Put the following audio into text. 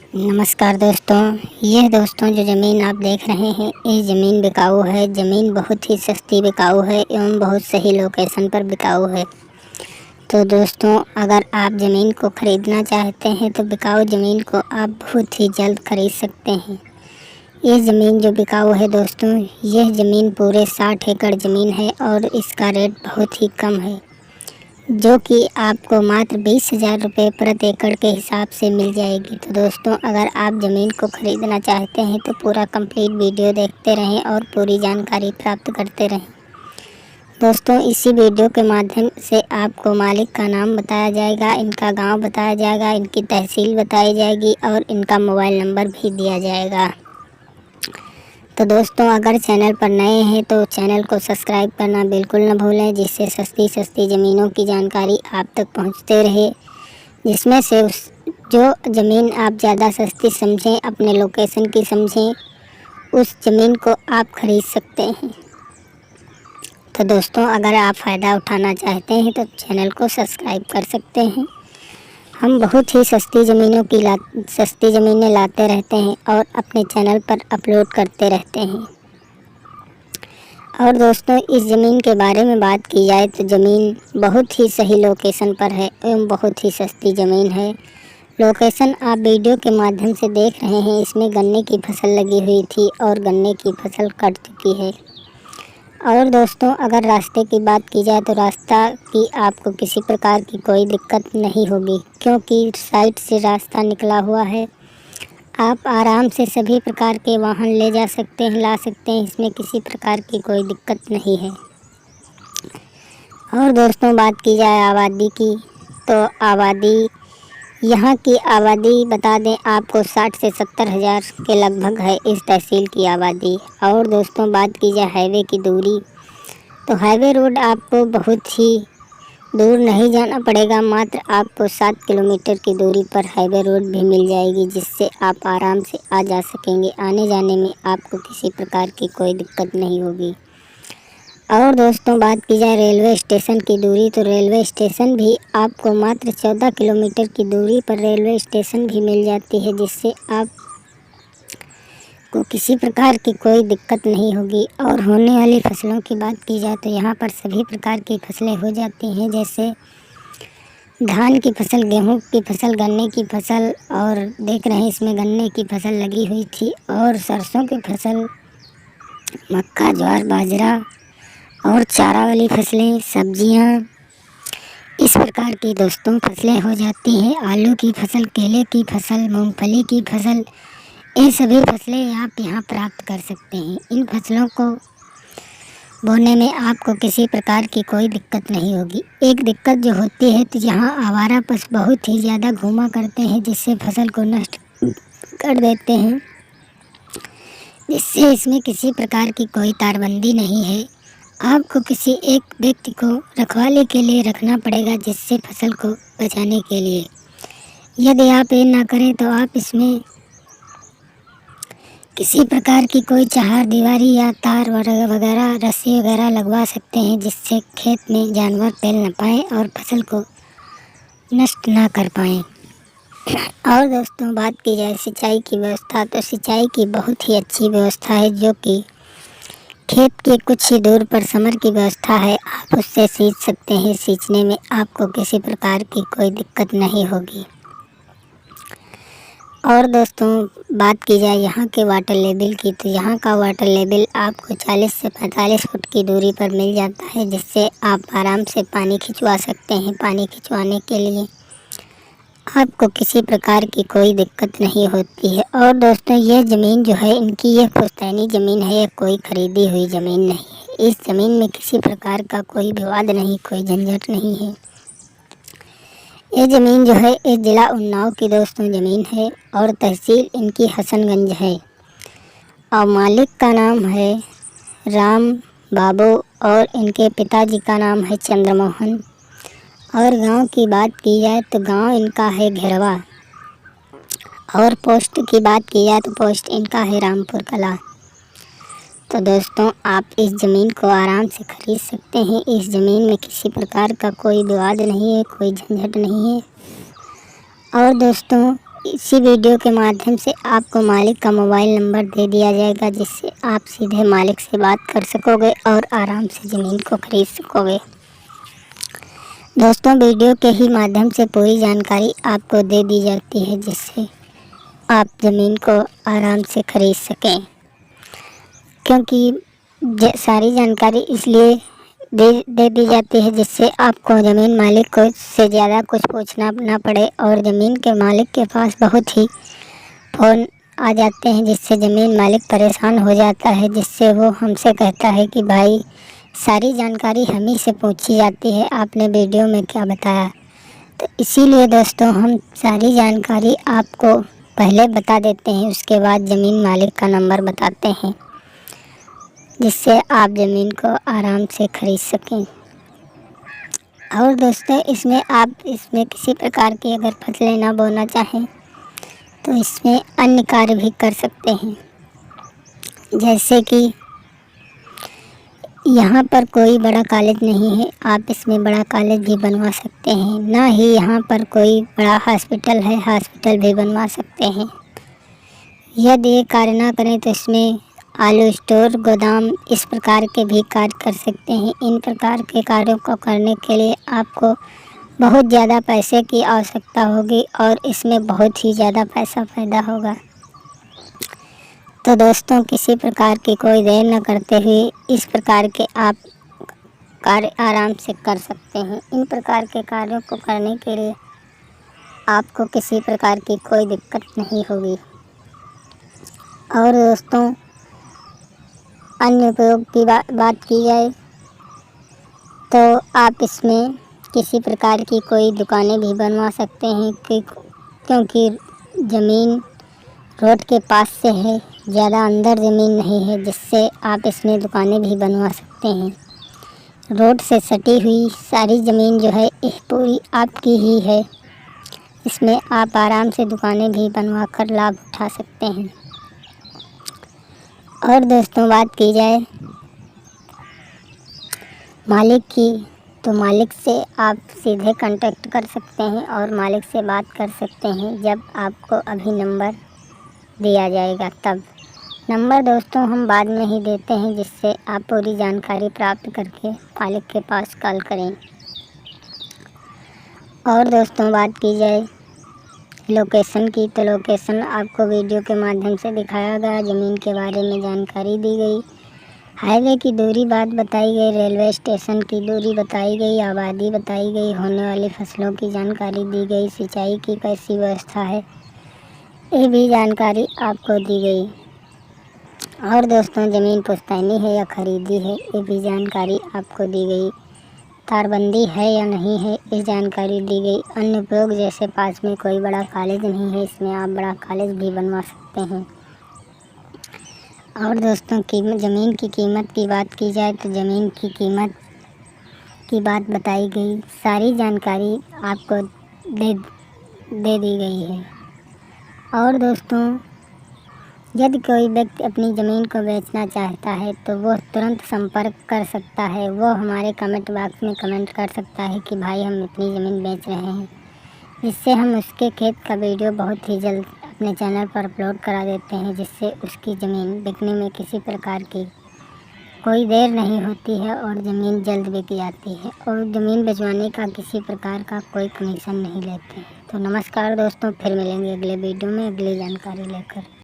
नमस्कार दोस्तों। यह दोस्तों जो ज़मीन आप देख रहे हैं, ये ज़मीन बिकाऊ है। ज़मीन बहुत ही सस्ती बिकाऊ है एवं बहुत सही लोकेशन पर बिकाऊ है। तो दोस्तों, अगर आप ज़मीन को ख़रीदना चाहते हैं तो बिकाऊ ज़मीन को आप बहुत ही जल्द ख़रीद सकते हैं। ये ज़मीन जो बिकाऊ है दोस्तों, यह ज़मीन पूरे 60 एकड़ ज़मीन है और इसका रेट बहुत ही कम है, जो कि आपको मात्र 20,000 रुपये प्रति एकड़ के हिसाब से मिल जाएगी। तो दोस्तों, अगर आप ज़मीन को ख़रीदना चाहते हैं तो पूरा कंप्लीट वीडियो देखते रहें और पूरी जानकारी प्राप्त करते रहें। दोस्तों, इसी वीडियो के माध्यम से आपको मालिक का नाम बताया जाएगा, इनका गांव बताया जाएगा, इनकी तहसील बताई जाएगी और इनका मोबाइल नंबर भी दिया जाएगा। तो दोस्तों, अगर चैनल पर नए हैं तो चैनल को सब्सक्राइब करना बिल्कुल न भूलें, जिससे सस्ती सस्ती ज़मीनों की जानकारी आप तक पहुंचते रहे, जिसमें से जो ज़मीन आप ज़्यादा सस्ती समझें, अपने लोकेशन की समझें, उस ज़मीन को आप ख़रीद सकते हैं। तो दोस्तों, अगर आप फ़ायदा उठाना चाहते हैं तो चैनल को सब्सक्राइब कर सकते हैं। हम बहुत ही सस्ती ज़मीनें लाते रहते हैं और अपने चैनल पर अपलोड करते रहते हैं। और दोस्तों, इस ज़मीन के बारे में बात की जाए तो ज़मीन बहुत ही सही लोकेशन पर है एवं बहुत ही सस्ती ज़मीन है। लोकेशन आप वीडियो के माध्यम से देख रहे हैं, इसमें गन्ने की फसल लगी हुई थी और गन्ने की फसल कट चुकी है। और दोस्तों, अगर रास्ते की बात की जाए तो रास्ता की आपको किसी प्रकार की कोई दिक्कत नहीं होगी, क्योंकि साइड से रास्ता निकला हुआ है। आप आराम से सभी प्रकार के वाहन ले जा सकते हैं, ला सकते हैं, इसमें किसी प्रकार की कोई दिक्कत नहीं है। और दोस्तों, बात की जाए आबादी की, तो आबादी यहाँ की आबादी बता दें आपको 60 से 70 हज़ार के लगभग है इस तहसील की आबादी। और दोस्तों, बात की जाए हाईवे की दूरी, तो हाईवे रोड आपको बहुत ही दूर नहीं जाना पड़ेगा, मात्र आपको 7 किलोमीटर की दूरी पर हाईवे रोड भी मिल जाएगी, जिससे आप आराम से आ जा सकेंगे। आने जाने में आपको किसी प्रकार की कोई दिक्कत नहीं होगी। और दोस्तों, बात की जाए रेलवे स्टेशन की दूरी, तो रेलवे स्टेशन भी आपको मात्र 14 किलोमीटर की दूरी पर रेलवे स्टेशन भी मिल जाती है, जिससे आप को किसी प्रकार की कोई दिक्कत नहीं होगी। और होने वाली फसलों की बात की जाए तो यहाँ पर सभी प्रकार की फसलें हो जाती हैं, जैसे धान की फसल, गेहूं की फसल, गन्ने की फसल, और देख रहे हैं इसमें गन्ने की फसल लगी हुई थी, और सरसों की फसल, मक्का, ज्वार, बाजरा और चारा वाली फसलें, सब्जियां, इस प्रकार की दोस्तों फसलें हो जाती हैं। आलू की फसल, केले की फसल, मूंगफली की फसल, ये सभी फसलें आप यहाँ प्राप्त कर सकते हैं। इन फसलों को बोने में आपको किसी प्रकार की कोई दिक्कत नहीं होगी। एक दिक्कत जो होती है तो यहाँ आवारा पशु बहुत ही ज़्यादा घूमा करते हैं, जिससे फसल को नष्ट कर देते हैं, जिससे इसमें किसी प्रकार की कोई तारबंदी नहीं है। आपको किसी एक व्यक्ति को रखवाले के लिए रखना पड़ेगा, जिससे फसल को बचाने के लिए। यदि आप ये ना करें तो आप इसमें किसी प्रकार की कोई चार दीवारी या तार वगैरह, रस्सी वगैरह लगवा सकते हैं, जिससे खेत में जानवर फैल न पाएँ और फसल को नष्ट ना कर पाएँ। और दोस्तों, बात की जाए सिंचाई की व्यवस्था, तो सिंचाई की बहुत ही अच्छी व्यवस्था है, जो कि खेत के कुछ ही दूर पर समर की व्यवस्था है। आप उससे सींच सकते हैं, सींचने में आपको किसी प्रकार की कोई दिक्कत नहीं होगी। और दोस्तों, बात की जाए यहाँ के वाटर लेवल की, तो यहाँ का वाटर लेवल आपको 40 से 45 फुट की दूरी पर मिल जाता है, जिससे आप आराम से पानी खिंचवा सकते हैं। पानी खिंचवाने के लिए आपको किसी प्रकार की कोई दिक्कत नहीं होती है। और दोस्तों, ये ज़मीन जो है, इनकी ये पुश्तैनी ज़मीन है, ये कोई ख़रीदी हुई ज़मीन नहीं है। इस ज़मीन में किसी प्रकार का कोई विवाद नहीं, कोई झंझट नहीं है। ये ज़मीन जो है, ये ज़िला उन्नाव की दोस्तों ज़मीन है और तहसील इनकी हसनगंज है। और मालिक का नाम है राम बाबू और इनके पिताजी का नाम है चंद्रमोहन। और गांव की बात की जाए तो गांव इनका है घेरवा। और पोस्ट की बात की जाए तो पोस्ट इनका है रामपुर कला। तो दोस्तों, आप इस ज़मीन को आराम से ख़रीद सकते हैं। इस ज़मीन में किसी प्रकार का कोई विवाद नहीं है, कोई झंझट नहीं है। और दोस्तों, इसी वीडियो के माध्यम से आपको मालिक का मोबाइल नंबर दे दिया जाएगा, जिससे आप सीधे मालिक से बात कर सकोगे और आराम से ज़मीन को खरीद सकोगे। दोस्तों, वीडियो के ही माध्यम से पूरी जानकारी आपको दे दी जाती है, जिससे आप ज़मीन को आराम से खरीद सकें। क्योंकि सारी जानकारी इसलिए दे दी जाती है जिससे आपको ज़मीन मालिक को से ज़्यादा कुछ पूछना ना पड़े, और ज़मीन के मालिक के पास बहुत ही फ़ोन आ जाते हैं, जिससे ज़मीन मालिक परेशान हो जाता है, जिससे वो हमसे कहता है कि भाई सारी जानकारी हम ही से पूछी जाती है, आपने वीडियो में क्या बताया। तो इसीलिए दोस्तों हम सारी जानकारी आपको पहले बता देते हैं, उसके बाद ज़मीन मालिक का नंबर बताते हैं, जिससे आप ज़मीन को आराम से खरीद सकें। और दोस्तों, इसमें किसी प्रकार की अगर फसलें ना बोना चाहें तो इसमें अन्य कार्य भी कर सकते हैं। जैसे कि यहाँ पर कोई बड़ा कॉलेज नहीं है, आप इसमें बड़ा कॉलेज भी बनवा सकते हैं। ना ही यहाँ पर कोई बड़ा हॉस्पिटल है, हॉस्पिटल भी बनवा सकते हैं। यदि ये कार्य ना करें तो इसमें आलू स्टोर, गोदाम, इस प्रकार के भी कार्य कर सकते हैं। इन प्रकार के कार्यों को करने के लिए आपको बहुत ज़्यादा पैसे की आवश्यकता होगी और इसमें बहुत ही ज़्यादा पैसा पैदा होगा। तो दोस्तों, किसी प्रकार की कोई देर न करते हुए इस प्रकार के आप कार्य आराम से कर सकते हैं। इन प्रकार के कार्यों को करने के लिए आपको किसी प्रकार की कोई दिक्कत नहीं होगी। और दोस्तों, अन्य उपयोग की बात की जाए तो आप इसमें किसी प्रकार की कोई दुकानें भी बनवा सकते हैं, क्योंकि ज़मीन रोड के पास से है, ज़्यादा अंदर ज़मीन नहीं है, जिससे आप इसमें दुकानें भी बनवा सकते हैं। रोड से सटी हुई सारी ज़मीन जो है यह पूरी आपकी ही है। इसमें आप आराम से दुकानें भी बनवा कर लाभ उठा सकते हैं। और दोस्तों, बात की जाए मालिक की, तो मालिक से आप सीधे कांटेक्ट कर सकते हैं और मालिक से बात कर सकते हैं जब आपको अभी नंबर दिया जाएगा तब। नंबर दोस्तों हम बाद में ही देते हैं, जिससे आप पूरी जानकारी प्राप्त करके मालिक के पास कॉल करें। और दोस्तों, बात की जाए लोकेशन की, तो लोकेशन आपको वीडियो के माध्यम से दिखाया गया, ज़मीन के बारे में जानकारी दी गई, हाईवे की दूरी बात बताई गई, रेलवे स्टेशन की दूरी बताई गई, आबादी बताई गई, होने वाली फसलों की जानकारी दी गई, सिंचाई की कैसी व्यवस्था है ये भी जानकारी आपको दी गई। और दोस्तों, ज़मीन पुश्तैनी है या ख़रीदी है ये भी जानकारी आपको दी गई। तारबंदी है या नहीं है ये जानकारी दी गई। अन्य उपयोग जैसे पास में कोई बड़ा कॉलेज नहीं है, इसमें आप बड़ा कॉलेज भी बनवा सकते हैं। और दोस्तों, ज़मीन की कीमत की बात की जाए तो ज़मीन की कीमत की बात बताई गई, सारी जानकारी आपको दे दी गई है। और दोस्तों, यदि कोई व्यक्ति अपनी ज़मीन को बेचना चाहता है तो वो तुरंत संपर्क कर सकता है। वो हमारे कमेंट बॉक्स में कमेंट कर सकता है कि भाई हम अपनी ज़मीन बेच रहे हैं, जिससे हम उसके खेत का वीडियो बहुत ही जल्द अपने चैनल पर अपलोड करा देते हैं, जिससे उसकी ज़मीन बिकने में किसी प्रकार की कोई देर नहीं होती है और ज़मीन जल्द बिक जाती है, और ज़मीन बेचवाने का किसी प्रकार का कोई कमीशन नहीं लेते हैं। तो नमस्कार दोस्तों, फिर मिलेंगे अगले वीडियो में अगली जानकारी लेकर।